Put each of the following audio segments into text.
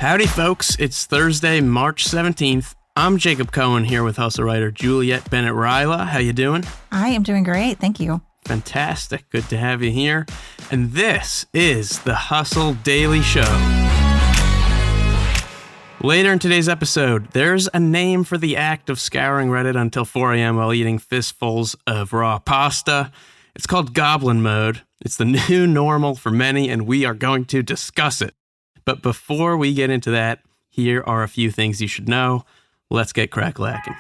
Howdy, folks. It's Thursday, March 17th. I'm Jacob Cohen here with hustle writer Juliet, Bennett, Rylah. How you doing? I am doing great. Thank you. Fantastic. Good to have you here. And this is the Hustle Daily Show. Later in today's episode, there's a name for the act of scouring Reddit until 4 a.m. while eating fistfuls of raw pasta. It's called Goblin mode. It's the new normal for many, and we are going to discuss it. But before we get into that, here are a few things you should know. Let's get crack-lacking.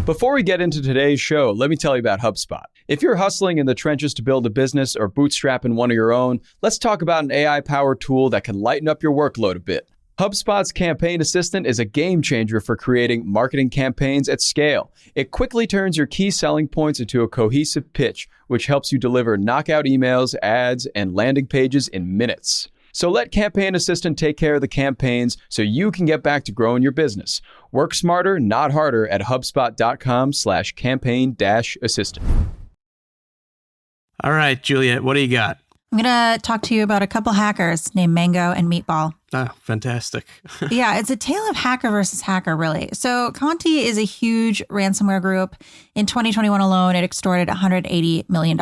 Before we get into today's show, let me tell you about HubSpot. If you're hustling in the trenches to build a business or bootstrapping one of your own, let's talk about an AI-powered tool that can lighten up your workload a bit. HubSpot's Campaign Assistant is a game changer for creating marketing campaigns at scale. It quickly turns your key selling points into a cohesive pitch, which helps you deliver knockout emails, ads, and landing pages in minutes. So let Campaign Assistant take care of the campaigns so you can get back to growing your business. Work smarter, not harder at HubSpot.com/campaign-assistant. All right, Juliet, what do you got? I'm going to talk to you about a couple hackers named Mango and Meatball. Oh, fantastic. Yeah, it's a tale of hacker versus hacker, really. So Conti is a huge ransomware group. In 2021 alone, it extorted $180 million.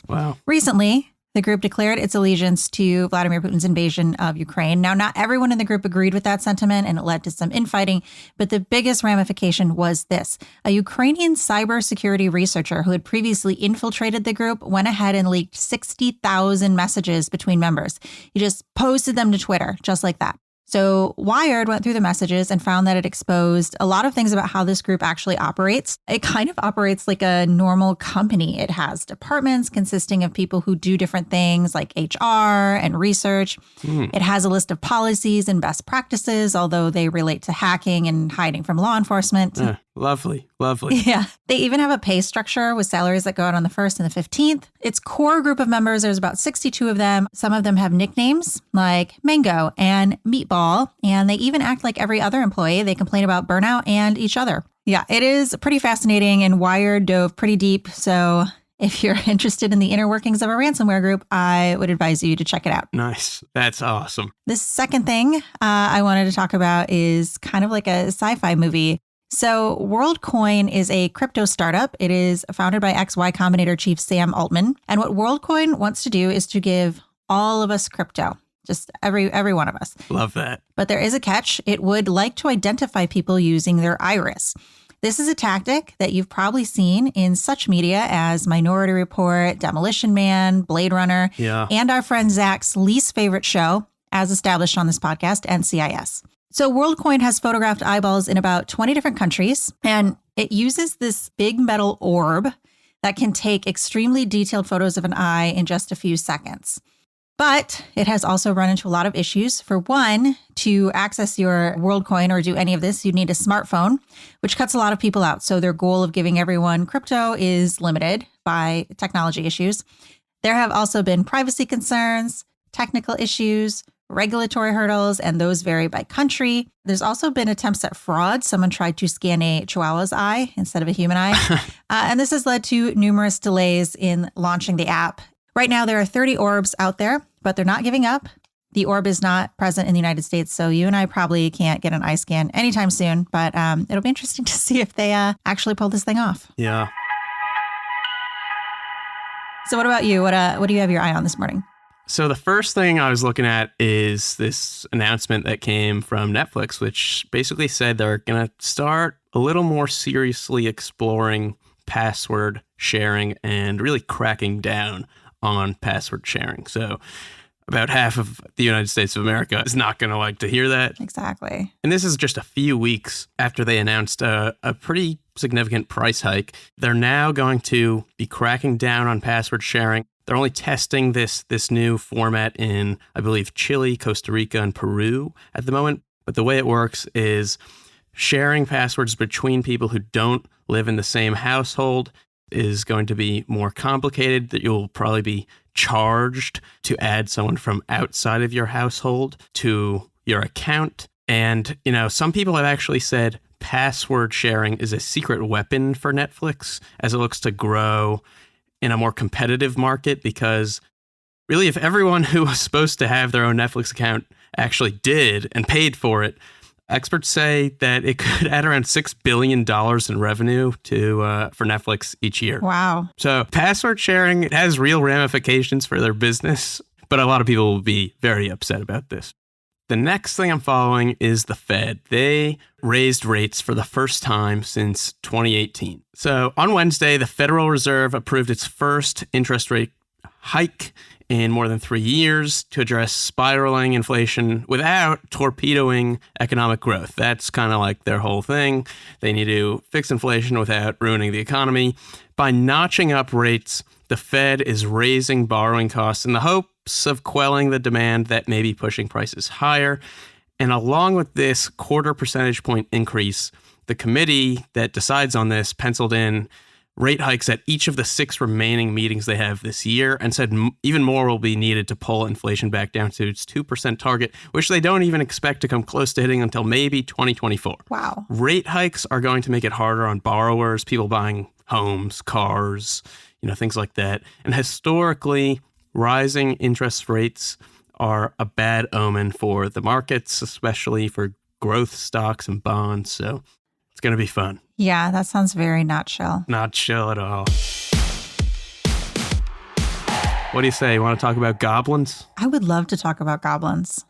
Wow. Recently, the group declared its allegiance to Vladimir Putin's invasion of Ukraine. Now, not everyone in the group agreed with that sentiment, and it led to some infighting. But the biggest ramification was this. A Ukrainian cybersecurity researcher who had previously infiltrated the group went ahead and leaked 60,000 messages between members. He just posted them to Twitter, just like that. So Wired went through the messages and found that it exposed a lot of things about how this group actually operates. It kind of operates like a normal company. It has departments consisting of people who do different things like HR and research. It has a list of policies and best practices, although they relate to hacking and hiding from law enforcement. Lovely. Yeah. They even have a pay structure with salaries that go out on the 1st and the 15th. Its core group of members, there's about 62 of them. Some of them have nicknames like Mango and Meatball, and they even act like every other employee. They complain about burnout and each other. Yeah, it is pretty fascinating, and Wired dove pretty deep. So if you're interested in the inner workings of a ransomware group, I would advise you to check it out. Nice. That's awesome. The second thing I wanted to talk about is kind of like a sci-fi movie. So Worldcoin is a crypto startup. It is founded by ex-Y Combinator chief Sam Altman. And what Worldcoin wants to do is to give all of us crypto, just every one of us. Love that. But there is a catch. It would like to identify people using their iris. This is a tactic that you've probably seen in such media as Minority Report, Demolition Man, Blade Runner, and our friend Zach's least favorite show, as established on this podcast, NCIS. So Worldcoin has photographed eyeballs in about 20 different countries, and it uses this big metal orb that can take extremely detailed photos of an eye in just a few seconds. But it has also run into a lot of issues. For one, to access your Worldcoin or do any of this, you need a smartphone, which cuts a lot of people out. So their goal of giving everyone crypto is limited by technology issues. There have also been privacy concerns, technical issues, regulatory hurdles, and those vary by country. There's also been attempts at fraud. Someone tried to scan a chihuahua's eye instead of a human eye. And this has led to numerous delays in launching the app. Right now, there are 30 orbs out there, but they're not giving up. The orb is not present in the United States, so you and I probably can't get an eye scan anytime soon, but it'll be interesting to see if they actually pull this thing off. Yeah. So what about you? What do you have your eye on this morning? So the first thing I was looking at is this announcement that came from Netflix, which basically said they're going to start a little more seriously exploring password sharing and really cracking down on password sharing. So about half of the United States of America is not going to like to hear that. Exactly. And this is just a few weeks after they announced a pretty significant price hike. They're now going to be cracking down on password sharing. They're only testing this new format in, I believe, Chile, Costa Rica, and Peru at the moment. But the way it works is sharing passwords between people who don't live in the same household is going to be more complicated, that you'll probably be charged to add someone from outside of your household to your account. And, some people have actually said password sharing is a secret weapon for Netflix as it looks to grow in a more competitive market, because Really, if everyone who was supposed to have their own Netflix account actually did and paid for it, experts say that it could add around $6 billion in revenue for Netflix each year. Wow. So password sharing, it has real ramifications for their business, but a lot of people will be very upset about this. The next thing I'm following is the Fed. They raised rates for the first time since 2018. So on Wednesday, the Federal Reserve approved its first interest rate hike in more than 3 years to address spiraling inflation without torpedoing economic growth. That's kind of like their whole thing. They need to fix inflation without ruining the economy. By notching up rates, the Fed is raising borrowing costs in the hopes of quelling the demand that may be pushing prices higher. And along with this quarter percentage point increase, the committee that decides on this penciled in rate hikes at each of the 6 remaining meetings they have this year and said even more will be needed to pull inflation back down to its 2% target, which they don't even expect to come close to hitting until maybe 2024. Wow. Rate hikes are going to make it harder on borrowers, people buying homes, cars, things like that. And historically, rising interest rates are a bad omen for the markets, especially for growth stocks and bonds. So it's going to be fun. Yeah, that sounds very not chill. Not chill at all. What do you say? You want to talk about goblins? I would love to talk about goblins.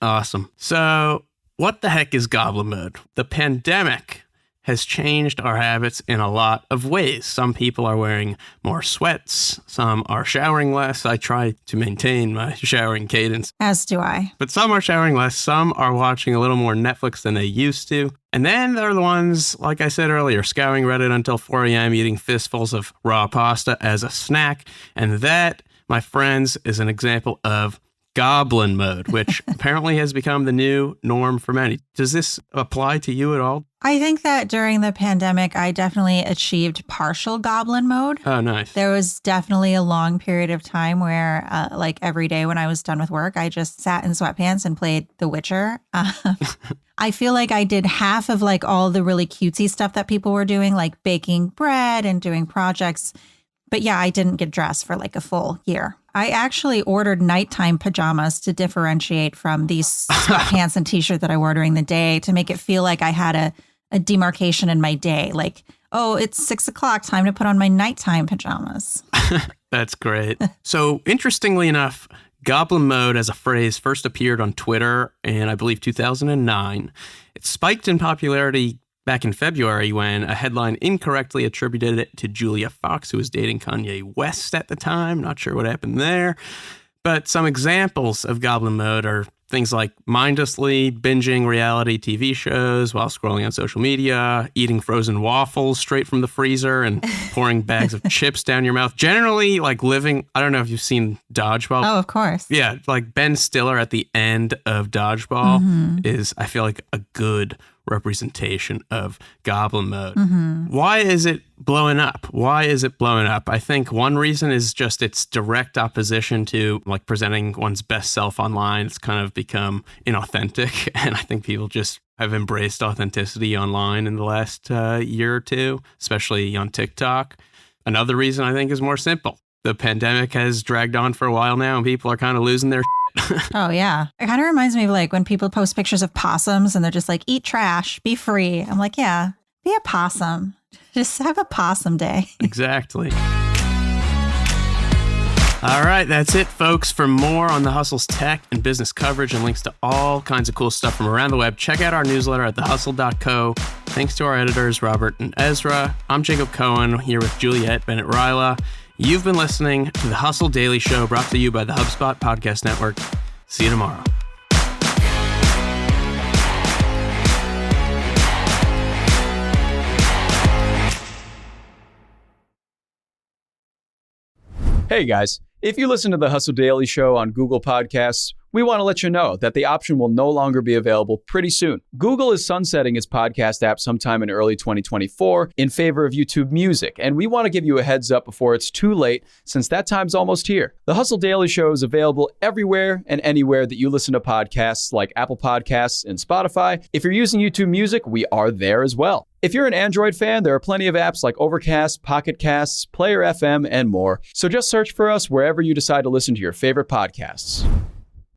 Awesome. So what the heck is goblin mode? The pandemic has changed our habits in a lot of ways. Some people are wearing more sweats. Some are showering less. I try to maintain my showering cadence. As do I. But some are showering less. Some are watching a little more Netflix than they used to. And then there are the ones, like I said earlier, scouring Reddit until 4 a.m., eating fistfuls of raw pasta as a snack. And that, my friends, is an example of Goblin mode, which apparently has become the new norm for many. Does this apply to you at all? I think that during the pandemic, I definitely achieved partial Goblin mode. Oh, nice. There was definitely a long period of time where, like every day when I was done with work, I just sat in sweatpants and played The Witcher. I feel like I did half of like all the really cutesy stuff that people were doing, like baking bread and doing projects. But yeah, I didn't get dressed for like a full year. I actually ordered nighttime pajamas to differentiate from these sweatpants and t-shirt that I wore during the day to make it feel like I had a demarcation in my day. Like, oh, it's 6 o'clock, time to put on my nighttime pajamas. That's great. So interestingly enough, Goblin mode as a phrase first appeared on Twitter in, I believe, 2009. It spiked in popularity back in February when a headline incorrectly attributed it to Juliet, who was dating Kanye West at the time. Not sure what happened there. But some examples of Goblin mode are things like mindlessly binging reality TV shows while scrolling on social media, eating frozen waffles straight from the freezer and pouring bags of chips down your mouth. Generally, like living, I don't know if you've seen Dodgeball. Oh, of course. Yeah, like Ben Stiller at the end of Dodgeball is, I feel like, a good representation of Goblin mode. Why is it blowing up? I think one reason is just its direct opposition to like presenting one's best self online. It's kind of become inauthentic, and I think people just have embraced authenticity online in the last year or two, especially on TikTok. Another reason I think is more simple. The pandemic has dragged on for a while now, and people are kind of losing their Oh, yeah. It kind of reminds me of like when people post pictures of possums and they're just like, eat trash, be free. I'm like, yeah, be a possum. Just have a possum day. Exactly. All right, that's it, folks. For more on The Hustle's tech and business coverage and links to all kinds of cool stuff from around the web, check out our newsletter at thehustle.co. Thanks to our editors, Robert and Ezra. I'm Jacob Cohen, here with Juliet, Bennett, Rylah. You've been listening to The Hustle Daily Show, brought to you by the HubSpot Podcast Network. See you tomorrow. Hey guys, if you listen to The Hustle Daily Show on Google Podcasts, we want to let you know that the option will no longer be available pretty soon. Google is sunsetting its podcast app sometime in early 2024 in favor of YouTube Music, and we want to give you a heads up before it's too late, since that time's almost here. The Hustle Daily Show is available everywhere and anywhere that you listen to podcasts, like Apple Podcasts and Spotify. If you're using YouTube Music, we are there as well. If you're an Android fan, there are plenty of apps like Overcast, Pocket Casts, Player FM, and more. So just search for us wherever you decide to listen to your favorite podcasts.